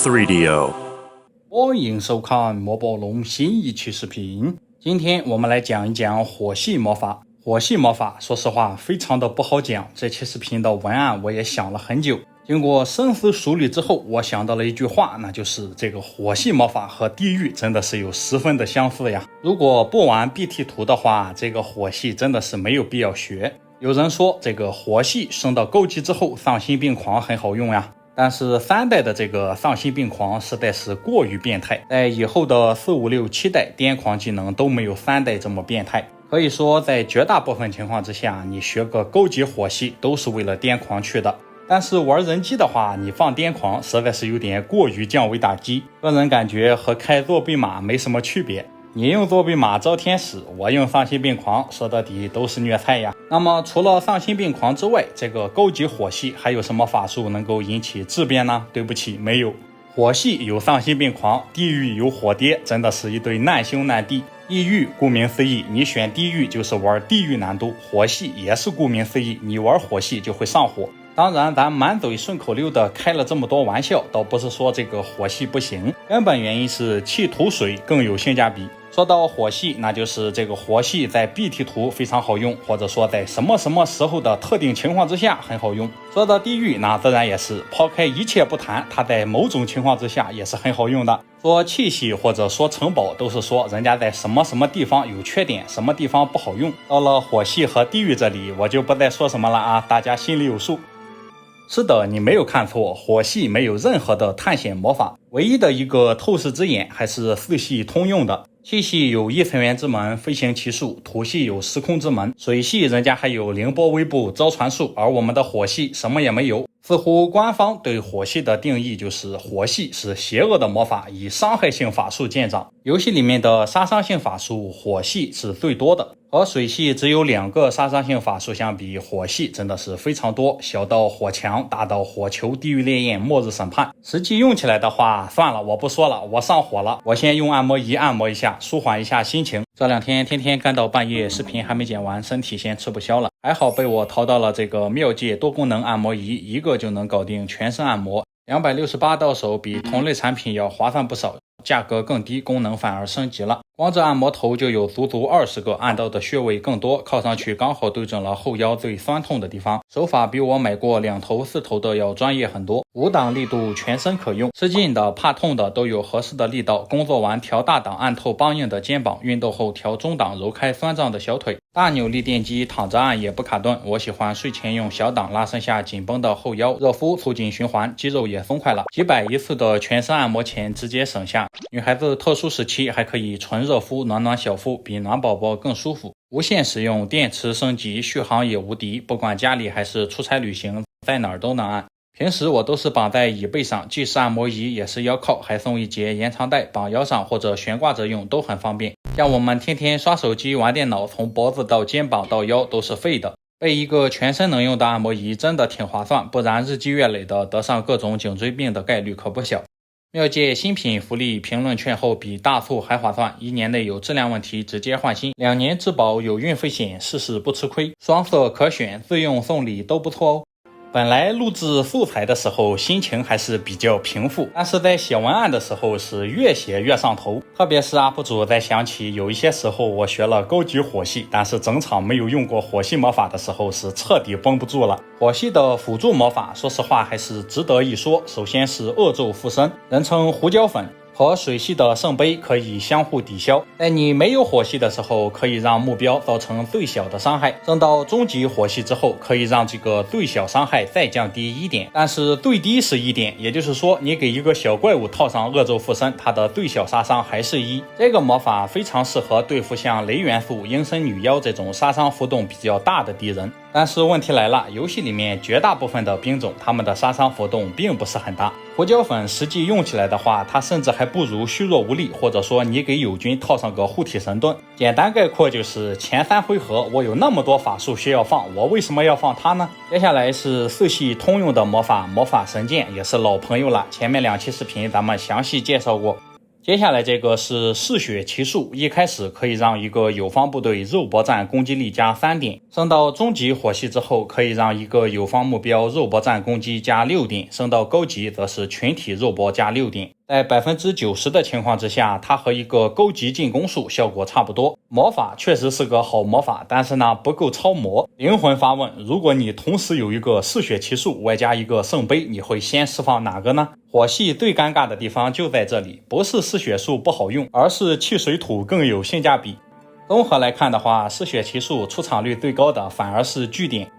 Radio， 欢迎收看魔宝龙新一期视频。今天我们来讲一讲火系魔法。火系魔法说实话非常的不好讲，这期视频的文案我也想了很久，经过深思熟虑之后，我想到了一句话，那就是这个火系魔法和地狱真的是有十分的相似呀。如果不玩 BT 图的话，这个火系真的是没有必要学。有人说这个火系升到高级之后，丧心病狂很好用呀，但是3代的这个丧心病狂实在是过于变态，在以后的4、5、6、7代癫狂技能都没有3代这么变态。可以说在绝大部分情况之下，你学个高级火系都是为了癫狂去的。但是玩人机的话，你放癫狂实在是有点过于降维打击，个人感觉和开作弊码没什么区别。你用作弊码招天使，我用丧心病狂，说到底都是虐菜呀。那么除了丧心病狂之外，这个高级火系还有什么法术能够引起质变呢？对不起，没有。火系有丧心病狂，地狱有火爹，真的是一对难兄难弟。地狱顾名思义，你选地狱就是玩地狱难度，火系也是顾名思义，你玩火系就会上火。当然咱满嘴顺口溜的开了这么多玩笑，倒不是说这个火系不行，根本原因是气土水更有性价比。说到火系，那就是这个火系在 BT 图非常好用，或者说在什么时候的特定情况之下很好用。说到地狱，那自然也是抛开一切不谈，它在某种情况之下也是很好用的。说气息或者说城堡都是说人家在什么地方有缺点，什么地方不好用。到了火系和地狱这里，我就不再说什么了啊，大家心里有数。是的，你没有看错，火系没有任何的探险魔法，唯一的一个透视之眼还是4系通用的。气系有异次元之门、飞行奇术，土系有时空之门，水系人家还有凌波微步、招传术，而我们的火系什么也没有。似乎官方对火系的定义就是火系是邪恶的魔法，以伤害性法术见长。游戏里面的杀伤性法术，火系是最多的。和水系只有2个杀伤性法术相比，火系真的是非常多，小到火墙，大到火球、地狱烈焰、末日审判。实际用起来的话，算了，我不说了，我上火了，我先用按摩仪按摩一下，舒缓一下心情。这2天天天干到半夜，视频还没剪完，身体先吃不消了。还好被我淘到了这个妙界多功能按摩仪，一个就能搞定全身按摩，268到手，比同类产品要划算不少，价格更低，功能反而升级了。光这按摩头就有足足20个，按到的穴位更多，靠上去刚好对准了后腰最酸痛的地方。手法比我买过2头4头的要专业很多，5档力度全身可用，吃劲的怕痛的都有合适的力道。工作完调大档按透梆硬的肩膀，运动后调中档揉开酸胀的小腿。大扭力电机躺着按也不卡顿，我喜欢睡前用小档拉伸下紧绷的后腰，热敷促进循环，肌肉也松快了。几百一次的全身按摩钱直接省下。女孩子特殊时期还可以纯热敷暖暖小腹，比暖宝宝更舒服。无线使用，电池升级，续航也无敌，不管家里还是出差旅行，在哪儿都能按。平时我都是绑在椅背上，既是按摩仪也是腰靠，还送一节延长带，绑腰上或者悬挂着用都很方便。像我们天天刷手机玩电脑，从脖子到肩膀到腰都是废的，备一个全身能用的按摩仪真的挺划算，不然日积月累的得上各种颈椎病的概率可不小。妙界新品福利评论券后比大促还划算，1年内有质量问题直接换新，2年质保有运费险，试试不吃亏，双色可选，自用送礼都不错哦。本来录制素材的时候心情还是比较平复，但是在写文案的时候是越写越上头，特别是UP主在想起有一些时候我学了高级火系，但是整场没有用过火系魔法的时候是彻底绷不住了。火系的辅助魔法说实话还是值得一说，首先是恶咒附身，人称胡椒粉，和水系的圣杯可以相互抵消，在你没有火系的时候可以让目标造成最小的伤害，升到中级火系之后可以让这个最小伤害再降低1点，但是最低是1点，也就是说你给一个小怪物套上恶咒附身，它的最小杀伤还是1。这个魔法非常适合对付像雷元素、阴身女妖这种杀伤浮动比较大的敌人。但是问题来了，游戏里面绝大部分的兵种他们的杀伤浮动并不是很大，胡椒粉实际用起来的话，它甚至还不如虚弱无力，或者说你给友军套上个护体神盾。简单概括就是前3回合我有那么多法术需要放，我为什么要放它呢？接下来是4系通用的魔法神剑，也是老朋友了，前面2期视频咱们详细介绍过。接下来这个是嗜血奇术，一开始可以让一个友方部队肉搏战攻击力加3点，升到中级火系之后可以让一个友方目标肉搏战攻击加6点，升到高级则是群体肉搏加6点。在 90% 的情况之下，它和一个勾级进攻术效果差不多。魔法确实是个好魔法，但是呢不够超魔。灵魂发问，如果你同时有一个嗜血奇术外加一个圣杯，你会先释放哪个呢？火系最尴尬的地方就在这里，不是嗜血术不好用，而是弃水土更有性价比。综合来看的话，嗜血奇术出场率最高的反而是据点。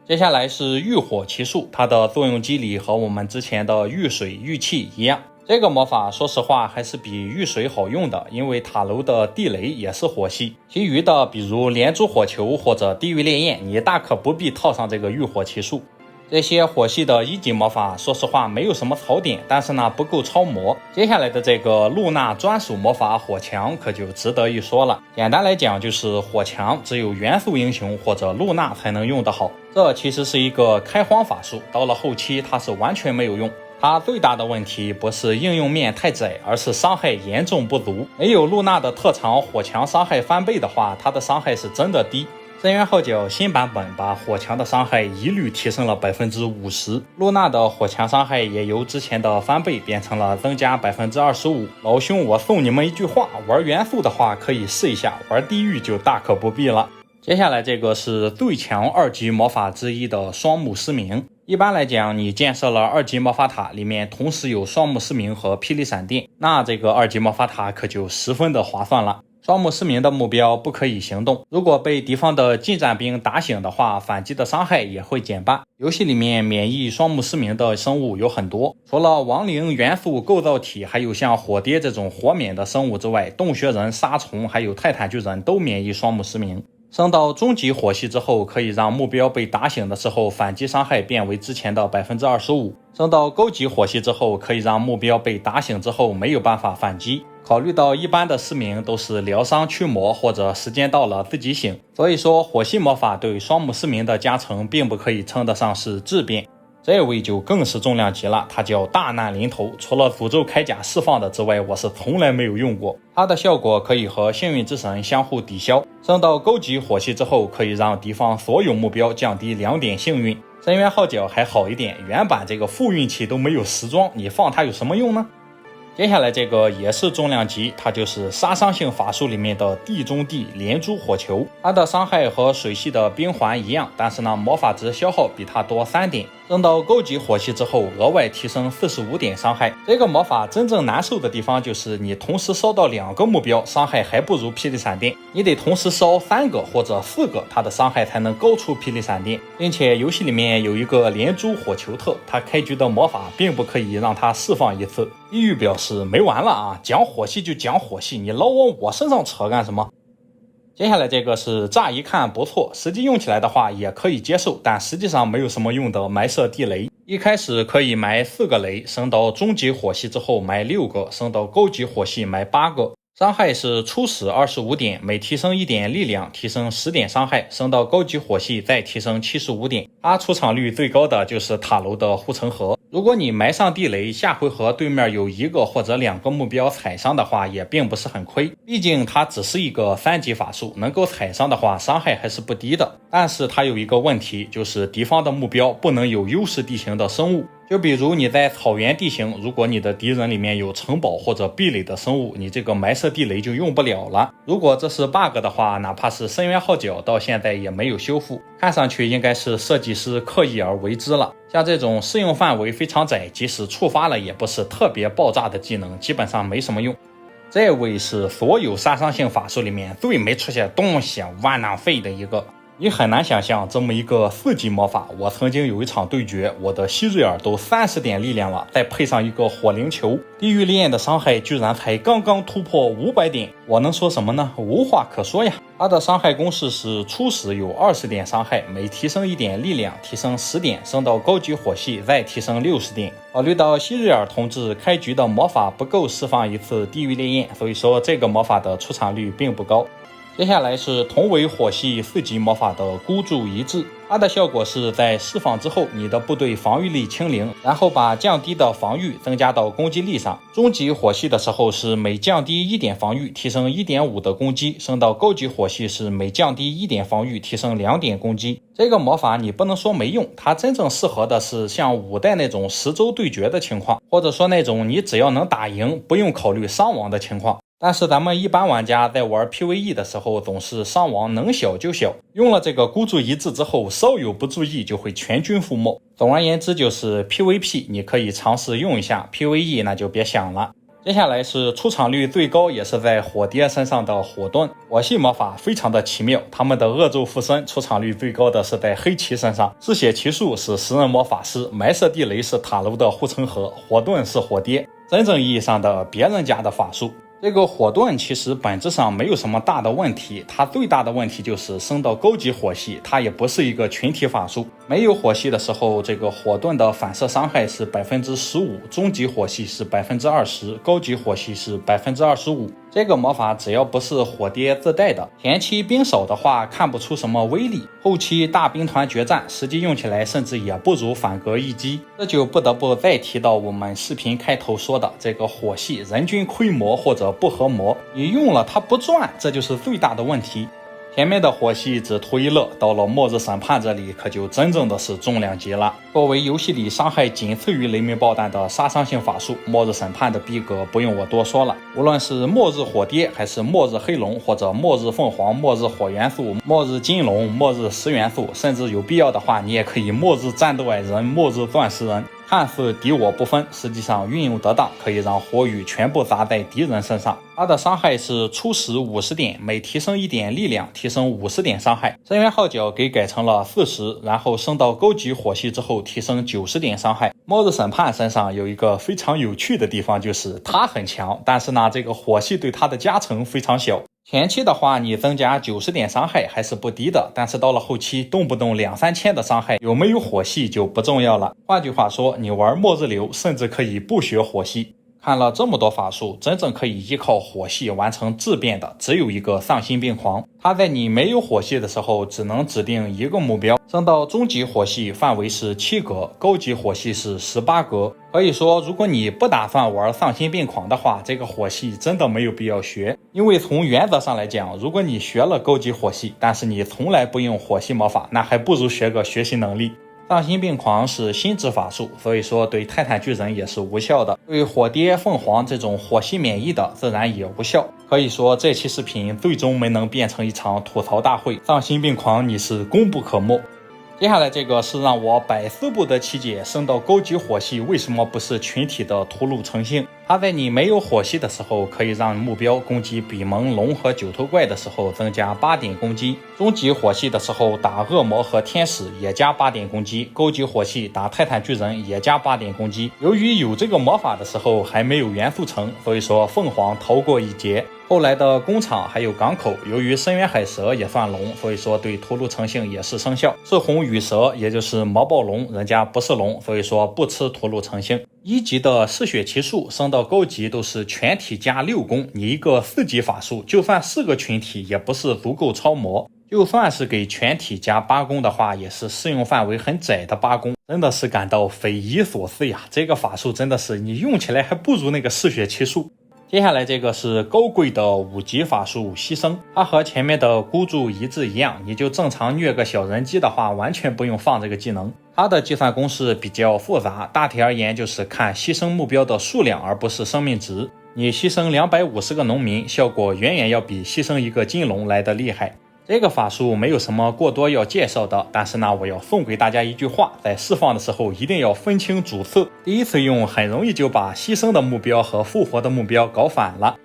接下来是御火奇术，它的作用机理和我们之前的御水御气一样。这个魔法说实话还是比御水好用的，因为塔楼的地雷也是火系，其余的比如连珠火球或者地狱烈焰，你大可不必套上这个御火奇术。这些火系的1级魔法说实话没有什么槽点，但是呢不够超魔。接下来的这个露娜专属魔法火墙可就值得一说了。简单来讲就是火墙只有元素英雄或者露娜才能用得好，这其实是一个开荒法术，到了后期它是完全没有用。它最大的问题不是应用面太窄，而是伤害严重不足。没有露娜的特长火墙伤害翻倍的话，它的伤害是真的低。深渊号角新版本把火墙的伤害一律提升了 50%， 露娜的火墙伤害也由之前的翻倍变成了增加 25%。 老兄，我送你们一句话，玩元素的话可以试一下，玩地狱就大可不必了。接下来这个是最强2级魔法之一的双目失明。一般来讲，你建设了2级魔法塔，里面同时有双目失明和霹雳闪电，那这个2级魔法塔可就十分的划算了。双目失明的目标不可以行动，如果被敌方的近战兵打醒的话，反击的伤害也会减半。游戏里面免疫双目失明的生物有很多，除了亡灵、元素、构造体，还有像火蝶这种火免的生物之外，洞穴人、沙虫还有泰坦巨人都免疫双目失明。升到中级火系之后，可以让目标被打醒的时候反击伤害变为之前的 25%。升到高级火系之后，可以让目标被打醒之后没有办法反击。考虑到一般的失明都是疗伤驱魔或者时间到了自己醒，所以说火系魔法对双目失明的加成并不可以称得上是质变。这位就更是重量级了，它叫大难临头，除了诅咒铠甲释放的之外，我是从来没有用过。它的效果可以和幸运之神相互抵消，升到高级火系之后，可以让敌方所有目标降低2点幸运。深渊号角还好一点，原版这个负运气都没有时装，你放它有什么用呢？接下来这个也是重量级，它就是杀伤性法术里面的地中地连珠火球。它的伤害和水系的冰环一样，但是呢魔法值消耗比它多3点。升到高级火系之后，额外提升45点伤害。这个魔法真正难受的地方就是你同时烧到2个目标，伤害还不如霹雳闪电，你得同时烧3个或者4个，它的伤害才能高出霹雳闪电。并且游戏里面有一个连珠火球特，它开局的魔法并不可以让它释放一次。地狱表示没完了啊，讲火系就讲火系，你老往我身上扯干什么？接下来这个是乍一看不错，实际用起来的话也可以接受，但实际上没有什么用的埋设地雷。一开始可以埋4个雷，升到中级火系之后埋6个，升到高级火系埋8个。伤害是初始25点，每提升1点力量提升10点伤害，升到高级火系再提升75点。它出场率最高的就是塔楼的护城河，如果你埋上地雷，下回合对面有1个或者2个目标踩伤的话，也并不是很亏，毕竟它只是一个3级法术，能够踩伤的话伤害还是不低的。但是它有一个问题，就是敌方的目标不能有优势地形的生物，就比如你在草原地形，如果你的敌人里面有城堡或者壁垒的生物，你这个埋设地雷就用不了了。如果这是 bug 的话，哪怕是深渊号角到现在也没有修复，看上去应该是设计师刻意而为之了。像这种适用范围非常窄，即使触发了也不是特别爆炸的技能，基本上没什么用。这位是所有杀伤性法术里面最没出现东西万浪费的一个。你很难想象这么一个4级魔法，我曾经有一场对决，我的希瑞尔都30点力量了，再配上一个火灵球，地狱烈焰的伤害居然才刚刚突破500点，我能说什么呢？无话可说呀。它的伤害公式是初始有20点伤害，每提升1点力量提升10点，升到高级火系再提升60点。考虑到希瑞尔同志开局的魔法不够释放一次地狱烈焰，所以说这个魔法的出场率并不高。接下来是同为火系4级魔法的孤注一掷，它的效果是在释放之后，你的部队防御力清零，然后把降低的防御增加到攻击力上。中级火系的时候是每降低1点防御提升1.5的攻击，升到高级火系是每降低1点防御提升2点攻击。这个魔法你不能说没用，它真正适合的是像5代那种10周对决的情况，或者说那种你只要能打赢不用考虑伤亡的情况。但是咱们一般玩家在玩 PVE 的时候总是伤亡能小就小，用了这个孤注一掷之后，稍有不注意就会全军覆没。总而言之就是 PVP 你可以尝试用一下， PVE 那就别想了。接下来是出场率最高也是在火蝶身上的火盾，火系魔法非常的奇妙，他们的恶咒附身出场率最高的是在黑旗身上，嗜血奇术是食人魔法师，埋设地雷是塔楼的护城河，火盾是火蝶，真正意义上的别人家的法术。这个火盾其实本质上没有什么大的问题，它最大的问题就是升到高级火系，它也不是一个群体法术。没有火系的时候，这个火盾的反射伤害是 15%， 中级火系是 20%， 高级火系是 25%。这个魔法只要不是火蝶自带的，前期兵少的话看不出什么威力，后期大兵团决战实际用起来甚至也不如反戈一击。这就不得不再提到我们视频开头说的这个火系人均亏魔或者不合魔，你用了它不赚，这就是最大的问题。前面的火系只图一乐，到了末日审判这里可就真正的是重量级了。作为游戏里伤害仅次于雷鸣爆弹的杀伤性法术，末日审判的逼格不用我多说了。无论是末日火蝶还是末日黑龙，或者末日凤凰、末日火元素、末日金龙、末日石元素，甚至有必要的话你也可以末日战斗矮人、末日钻石人，看似敌我不分，实际上运用得当可以让火雨全部砸在敌人身上。它的伤害是初始50点，每提升1点力量提升50点伤害。深渊号角给改成了40，然后升到高级火系之后提升90点伤害。末日审判身上有一个非常有趣的地方，就是它很强，但是呢这个火系对它的加成非常小。前期的话你增加90点伤害还是不低的，但是到了后期动不动2-3千的伤害，有没有火系就不重要了。换句话说，你玩末日流甚至可以不学火系。看了这么多法术，真正可以依靠火系完成质变的只有一个丧心病狂，它在你没有火系的时候只能指定一个目标，升到中级火系范围是7格，高级火系是18格。可以说如果你不打算玩丧心病狂的话，这个火系真的没有必要学。因为从原则上来讲，如果你学了高级火系，但是你从来不用火系魔法，那还不如学个学习能力。丧心病狂是心智法术，所以说对泰坦巨人也是无效的，对火蝶、凤凰这种火系免疫的自然也无效。可以说这期视频最终没能变成一场吐槽大会，丧心病狂你是功不可没。接下来这个是让我百思不得其解，升到高级火系为什么不是群体的屠戮成性。它在你没有火系的时候，可以让目标攻击比蒙龙和9头怪的时候增加8点攻击，中级火系的时候打恶魔和天使也加8点攻击，高级火系打泰坦巨人也加8点攻击。由于有这个魔法的时候还没有元素城，所以说凤凰逃过一劫。后来的工厂还有港口，由于深渊海蛇也算龙，所以说对屠戮成性也是生效。赤红羽蛇也就是魔暴龙，人家不是龙，所以说不吃屠戮成性。1级的嗜血奇术升到高级都是全体加6攻，你一个4级法术就算4个群体也不是足够超模，就算是给全体加8攻的话，也是适用范围很窄的8攻，真的是感到匪夷所思呀！这个法术真的是你用起来还不如那个嗜血奇术。接下来这个是高贵的5级法术牺牲，它和前面的孤注一掷一样，你就正常虐个小人机的话，完全不用放这个技能。它的计算公式比较复杂，大体而言就是看牺牲目标的数量而不是生命值。你牺牲250个农民，效果远远要比牺牲一个金龙来得厉害。这个法术没有什么过多要介绍的，但是呢，我要送给大家一句话，在释放的时候一定要分清主次。第一次用很容易就把牺牲的目标和复活的目标搞反了。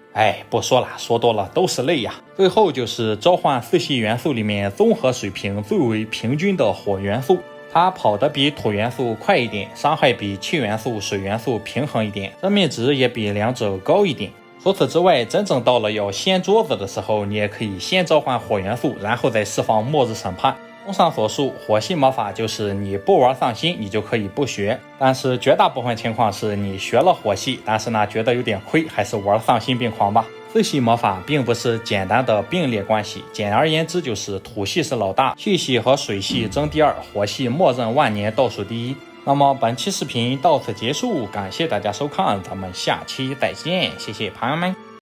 不说了，说多了都是泪呀。最后就是召唤4系元素里面综合水平最为平均的火元素，它跑得比土元素快一点，伤害比气元素、水元素平衡一点，生命值也比两者高一点。除此之外，真正到了要掀桌子的时候，你也可以先召唤火元素，然后再释放末日审判。综上所述，火系魔法就是你不玩丧心你就可以不学，但是绝大部分情况是你学了火系，但是呢觉得有点亏，还是玩丧心病狂吧。父系魔法并不是简单的并列关系，简而言之就是土系是老大，气系和水系争第二，火系默认万年倒数第一。那么本期视频到此结束，感谢大家收看，咱们下期再见，谢谢朋友们。